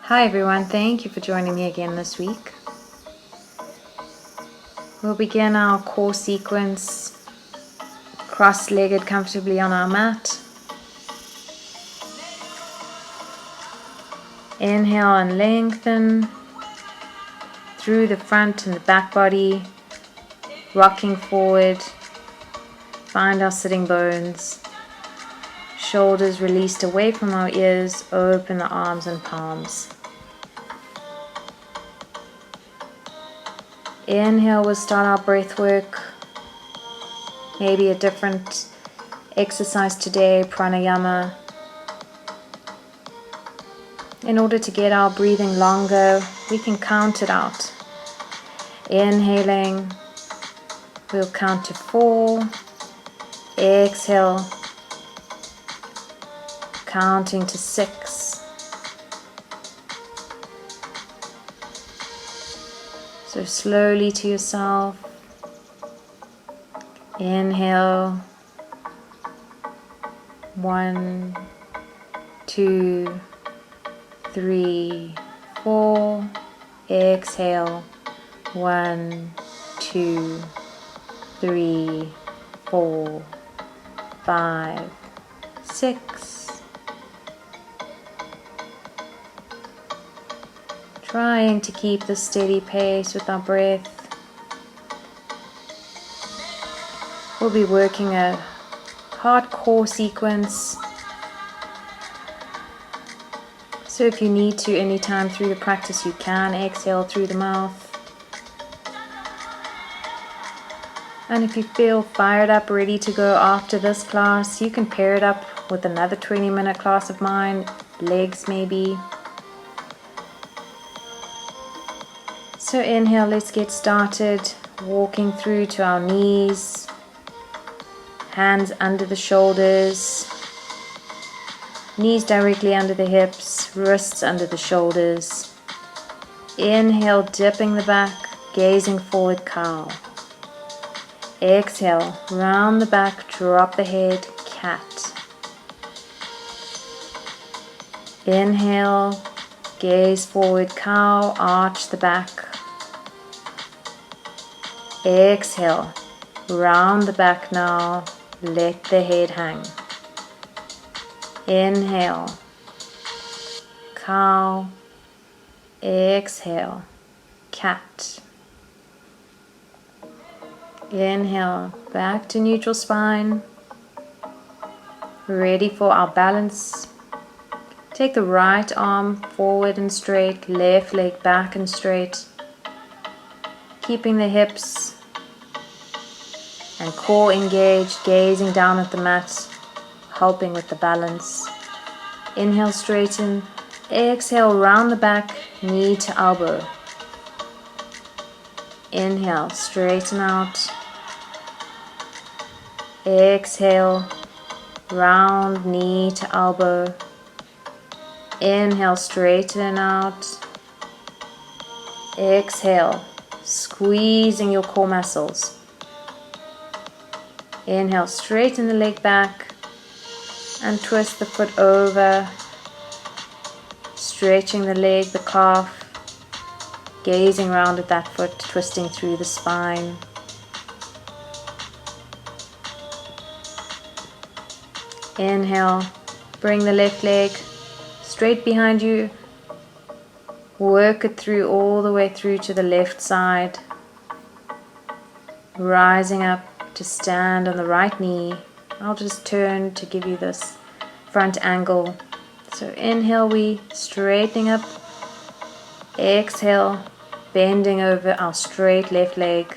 Hi everyone, thank you for joining me again this week. We'll begin our core sequence cross-legged comfortably on our mat. Inhale and lengthen through the front and the back body, rocking forward. Find our sitting bones. Shoulders released away from our ears, open the arms and palms. Inhale, we'll start our breath work. Maybe a different exercise today, pranayama. In order to get our breathing longer, we can count it out. Inhaling, we'll count to 4. Exhale, counting to 6. So slowly to yourself. Inhale, 1, 2, 3, 4. Exhale, 1, 2, 3, 4, 5, 6. Trying to keep the steady pace with our breath. We'll be working a hardcore sequence. So if you need to anytime through the practice, you can exhale through the mouth. And if you feel fired up, ready to go after this class, you can pair it up with another 20-minute class of mine, legs maybe. So inhale, let's get started. Walking through to our knees, hands under the shoulders, knees directly under the hips, wrists under the shoulders. Inhale, dipping the back, gazing forward, cow. Exhale, round the back, drop the head, cat. Inhale, gaze forward, cow, arch the back. Exhale, round the back now, let the head hang. Inhale, cow. Exhale, cat. Inhale, back to neutral spine. Ready for our balance. Take the right arm forward and straight, left leg back and straight. Keeping the hips and core engaged, gazing down at the mat, helping with the balance. Inhale, straighten. Exhale, round the back, knee to elbow. Inhale, straighten out. Exhale, round, knee to elbow. Inhale, straighten out. Exhale, squeezing your core muscles. Inhale, straighten the leg back and twist the foot over, stretching the leg, the calf, gazing round at that foot, twisting through the spine. Inhale, bring the left leg straight behind you, work it through all the way through to the left side, rising up to stand on the right knee. I'll just turn to give you this front angle. So inhale, we straightening up. Exhale, bending over our straight left leg.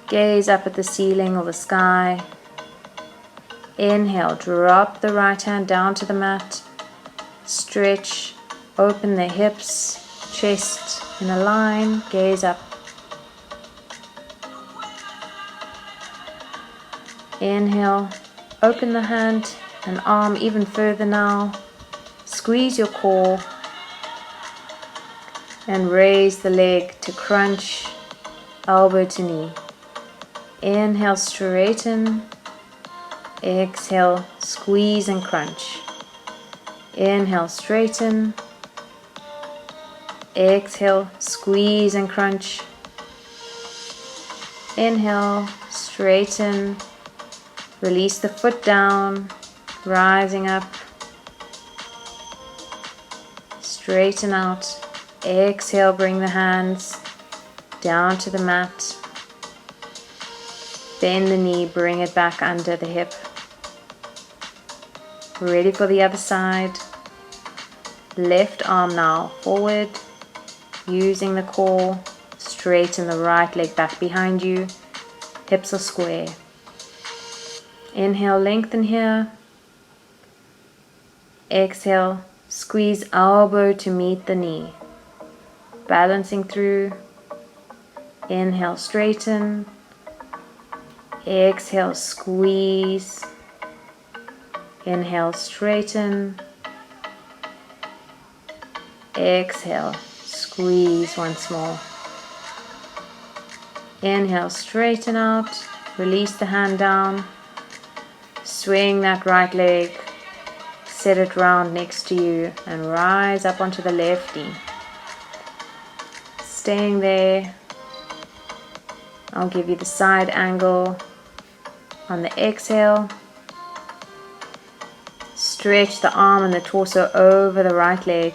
Gaze up at the ceiling or the sky. Inhale, drop the right hand down to the mat. Stretch, open the hips, chest in a line, gaze up. Inhale, open the hand and arm even further now. Squeeze your core and raise the leg to crunch, elbow to knee. Inhale, straighten. Exhale, squeeze and crunch. Inhale, straighten. Exhale, squeeze and crunch. Inhale, straighten. Release the foot down, rising up. Straighten out. Exhale, bring the hands down to the mat. Bend the knee, bring it back under the hip. Ready for the other side. Left arm now forward, using the core. Straighten the right leg back behind you. Hips are square. Inhale, lengthen here. Exhale, squeeze elbow to meet the knee. Balancing through. Inhale, straighten. Exhale, squeeze. Inhale, straighten. Exhale, squeeze once more. Inhale, straighten out. Release the hand down. Swing that right leg. Set it round next to you and rise up onto the left knee. Staying there. I'll give you the side angle. On the exhale, stretch the arm and the torso over the right leg.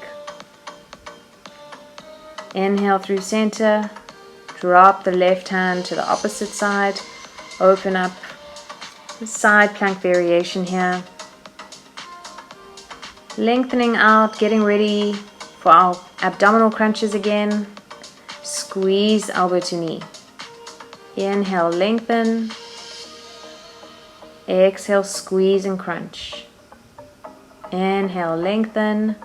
Inhale through center. Drop the left hand to the opposite side. Open up. Side plank variation here. Lengthening out, getting ready for our abdominal crunches again. Squeeze elbow to knee. Inhale, lengthen. Exhale, squeeze and crunch. Inhale, lengthen.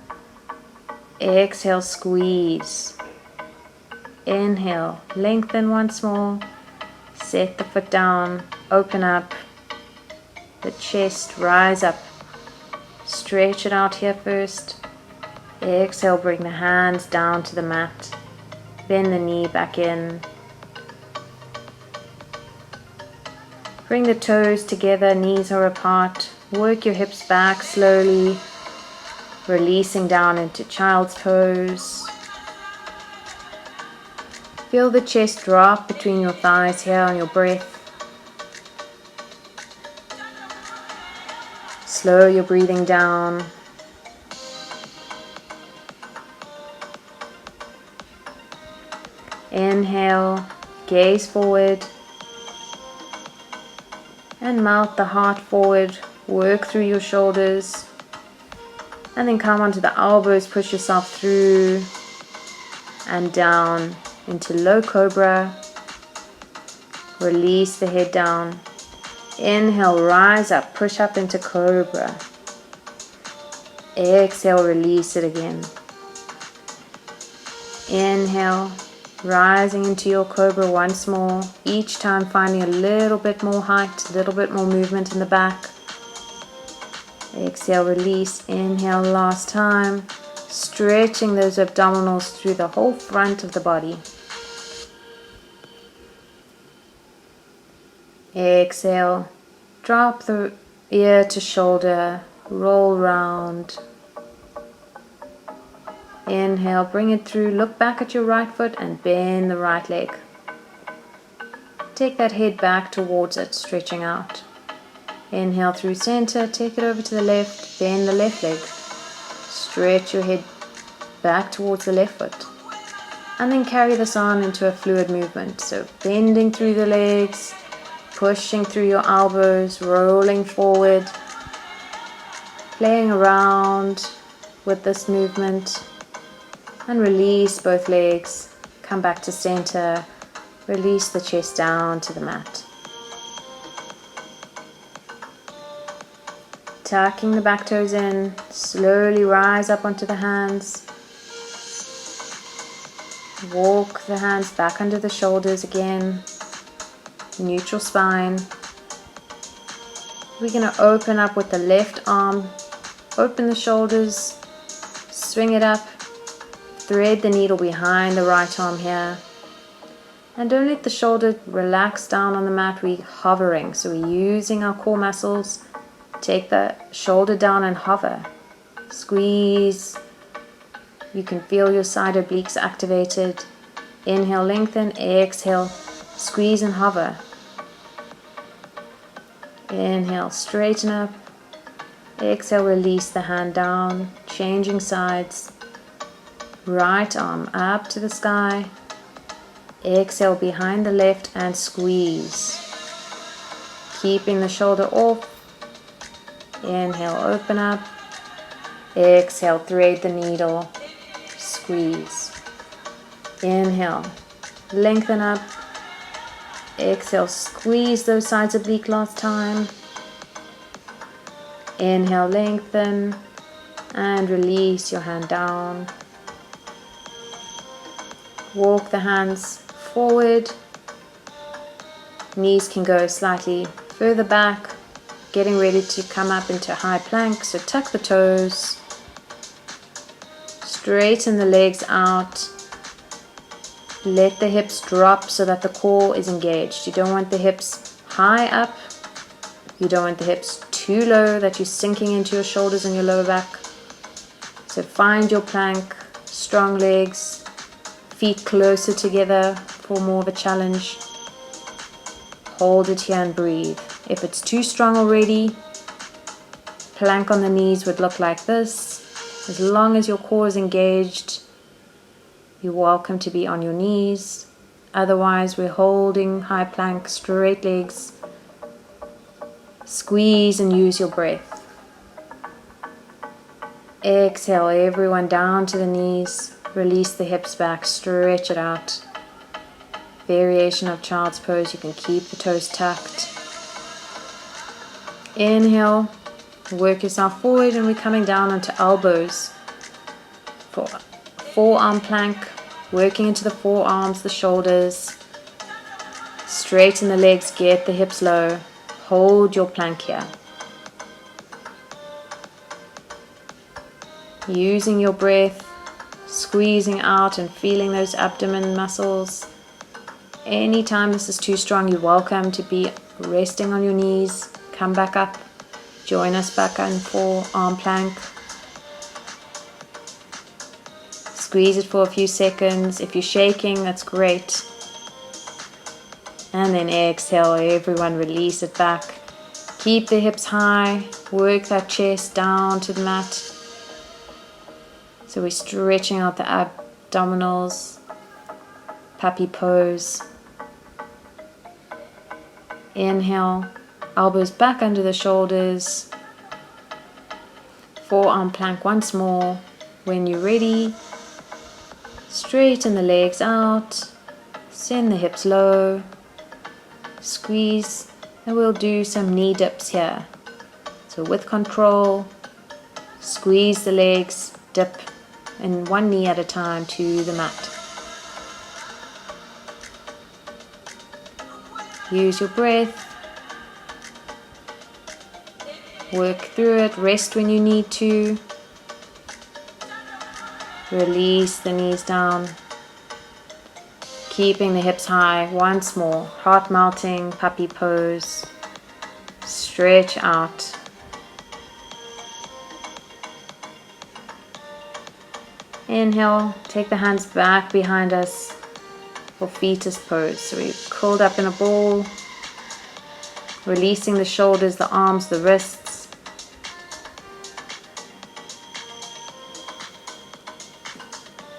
Exhale, squeeze. Inhale, lengthen once more. Set the foot down, open up. The chest, rise up. Stretch it out here first. Exhale, bring the hands down to the mat. Bend the knee back in. Bring the toes together, knees are apart. Work your hips back slowly, releasing down into child's pose. Feel the chest drop between your thighs here on your breath. Slow your breathing down. Inhale, gaze forward. And melt the heart forward. Work through your shoulders. And then come onto the elbows. Push yourself through and down into low cobra. Release the head down. Inhale, rise up, push up into cobra. Exhale, release it again. Inhale, rising into your cobra once more. Each time finding a little bit more height, a little bit more movement in the back. Exhale, release. Inhale, last time. Stretching those abdominals through the whole front of the body. Exhale, drop the ear to shoulder, roll round. Inhale, bring it through, look back at your right foot and bend the right leg. Take that head back towards it, stretching out. Inhale through center, take it over to the left, bend the left leg. Stretch your head back towards the left foot. And then carry this on into a fluid movement. So bending through the legs, pushing through your elbows, rolling forward, playing around with this movement, and release both legs, come back to center, release the chest down to the mat. Tucking the back toes in, slowly rise up onto the hands. Walk the hands back under the shoulders again. Neutral spine. We're going to open up with the left arm. Open the shoulders. Swing it up. Thread the needle behind the right arm here. And don't let the shoulder relax down on the mat. We're hovering. So we're using our core muscles. Take the shoulder down and hover. Squeeze. You can feel your side obliques activated. Inhale, lengthen. Exhale, squeeze and hover. Inhale, straighten up. Exhale, release the hand down, changing sides. Right arm up to the sky. Exhale behind the left and squeeze. Keeping the shoulder off. Inhale, open up. Exhale, thread the needle. Squeeze. Inhale, lengthen up. Exhale, squeeze those sides oblique last time. Inhale, lengthen. And release your hand down. Walk the hands forward. Knees can go slightly further back. Getting ready to come up into high plank. So tuck the toes. Straighten the legs out. Let the hips drop so that the core is engaged. You don't want the hips high up. You don't want the hips too low that you're sinking into your shoulders and your lower back. So find your plank, strong legs, feet closer together for more of a challenge. Hold it here and breathe. If it's too strong already, plank on the knees would look like this. As long as your core is engaged, you're welcome to be on your knees. Otherwise, we're holding high plank, straight legs. Squeeze and use your breath. Exhale, everyone down to the knees. Release the hips back, stretch it out. Variation of child's pose, you can keep the toes tucked. Inhale, work yourself forward, and we're coming down onto elbows. For forearm plank, working into the forearms, the shoulders. Straighten the legs, get the hips low. Hold your plank here. Using your breath, squeezing out and feeling those abdomen muscles. Anytime this is too strong, you're welcome to be resting on your knees. Come back up. Join us back on forearm plank. Squeeze it for a few seconds. If you're shaking, that's great. And then exhale, everyone release it back. Keep the hips high. Work that chest down to the mat. So we're stretching out the abdominals. Puppy pose. Inhale, elbows back under the shoulders. Forearm plank once more. When you're ready, straighten the legs out. Send the hips low. Squeeze, and we'll do some knee dips here. So with control, squeeze the legs, dip, and one knee at a time to the mat. Use your breath. Work through it. Rest when you need to. Release the knees down. Keeping the hips high. Once more. Heart melting, puppy pose. Stretch out. Inhale. Take the hands back behind us for fetus pose. So we're curled up in a ball. Releasing the shoulders, the arms, the wrists.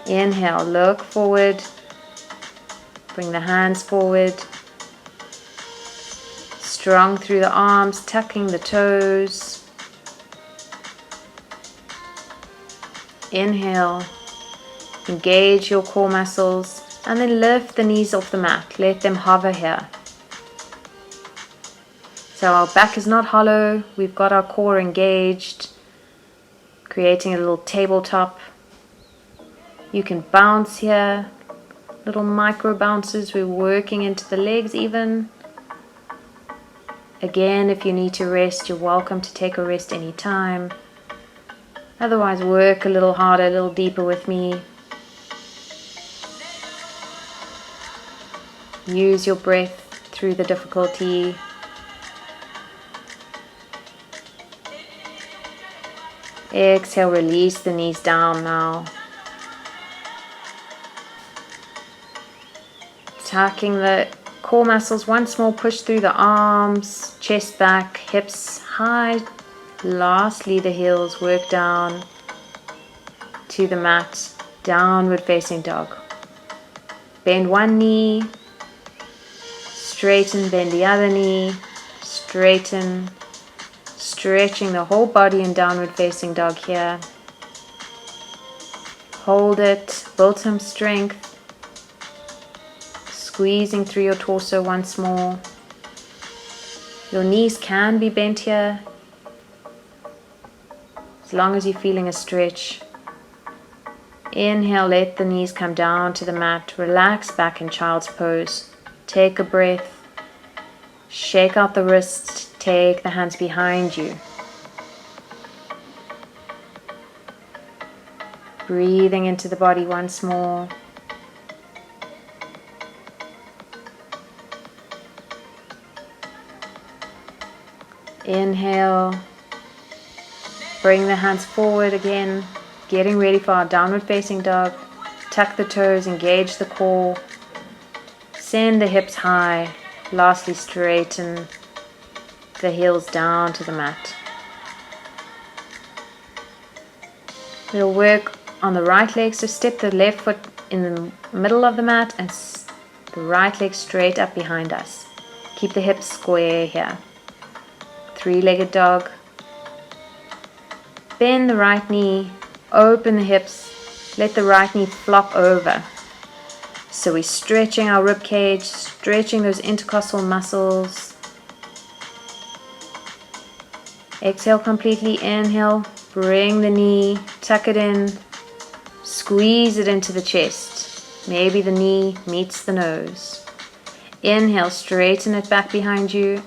Inhale, look forward. Bring the hands forward. Strong through the arms, tucking the toes. Inhale. Engage your core muscles. And then lift the knees off the mat. Let them hover here. So our back is not hollow. We've got our core engaged. Creating a little tabletop. You can bounce here. Little micro bounces. We're working into the legs even. Again, if you need to rest, you're welcome to take a rest anytime. Otherwise, work a little harder, a little deeper with me. Use your breath through the difficulty. Exhale, release the knees down now. Tucking the core muscles once more, push through the arms, chest back, hips high. Lastly, the heels work down to the mat, downward facing dog. Bend one knee, straighten, bend the other knee, straighten, stretching the whole body in downward facing dog here. Hold it, build some strength. Squeezing through your torso once more. Your knees can be bent here, as long as you're feeling a stretch. Inhale, let the knees come down to the mat. Relax back in child's pose. Take a breath. Shake out the wrists. Take the hands behind you. Breathing into the body once more. Inhale, bring the hands forward again, getting ready for our downward facing dog. Tuck the toes, engage the core, send the hips high. Lastly, straighten the heels down to the mat. We'll work on the right leg, so step the left foot in the middle of the mat and the right leg straight up behind us. Keep the hips square here. Three-legged dog. Bend the right knee, open the hips, let the right knee flop over. So we're stretching our rib cage, stretching those intercostal muscles. Exhale completely, inhale, bring the knee, tuck it in, squeeze it into the chest. Maybe the knee meets the nose. Inhale, straighten it back behind you.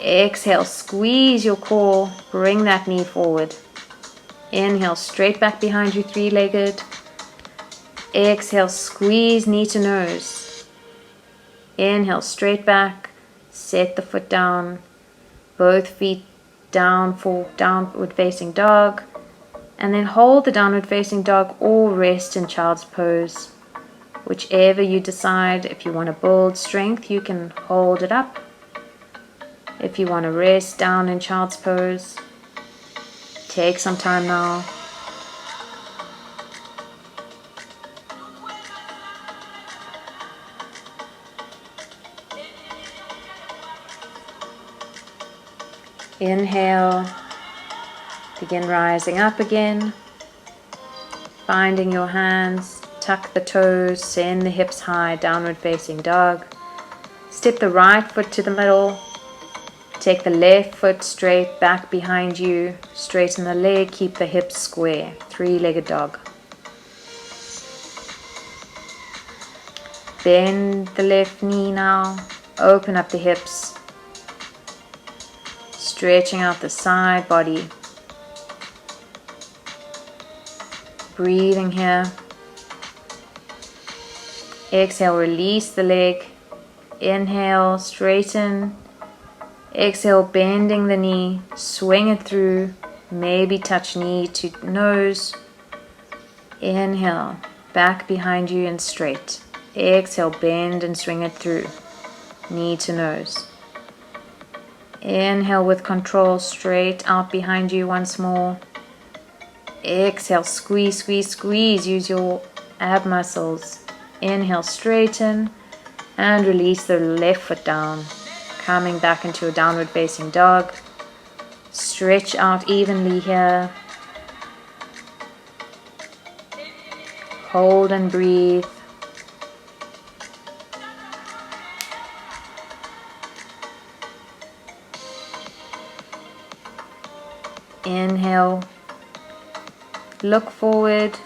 Exhale, squeeze your core, bring that knee forward. Inhale, straight back behind you, three-legged. Exhale, squeeze knee to nose. Inhale, straight back, set the foot down, both feet down for downward facing dog, and then hold the downward facing dog or rest in child's pose. Whichever you decide. If you want to build strength, you can hold it up. If you want to rest down in child's pose, take some time now. Inhale, begin rising up again, finding your hands, tuck the toes, send the hips high, downward facing dog. Step the right foot to the middle. Take the left foot straight back behind you, straighten the leg, keep the hips square, three-legged dog. Bend the left knee now, open up the hips, stretching out the side body. Breathing here. Exhale, release the leg. Inhale, straighten. Exhale, bending the knee, swing it through, maybe touch knee to nose. Inhale, back behind you and straight. Exhale, bend and swing it through, knee to nose. Inhale with control, straight out behind you once more. Exhale, squeeze, squeeze, squeeze, use your ab muscles. Inhale, straighten and release the left foot down. Coming back into a downward facing dog. Stretch out evenly here. Hold and breathe. Inhale. Look forward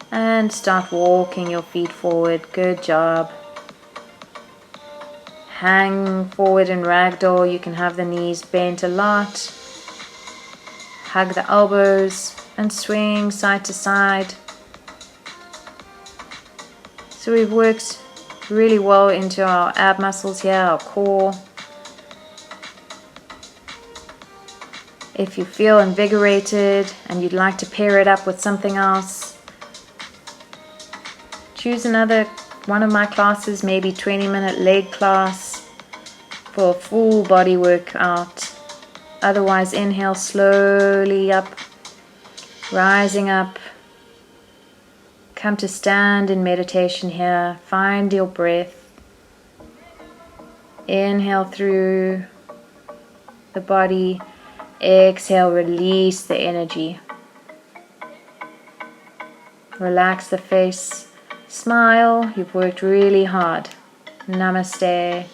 and start walking your feet forward. Good job. Hang forward in ragdoll. You can have the knees bent a lot. Hug the elbows and swing side to side. So we've worked really well into our ab muscles here, our core. If you feel invigorated and you'd like to pair it up with something else, choose another one of my classes, maybe 20-minute leg class for a full body workout. Otherwise, inhale slowly up, rising up. Come to stand in meditation here. Find your breath. Inhale through the body. Exhale, release the energy. Relax the face. Smile. You've worked really hard. Namaste.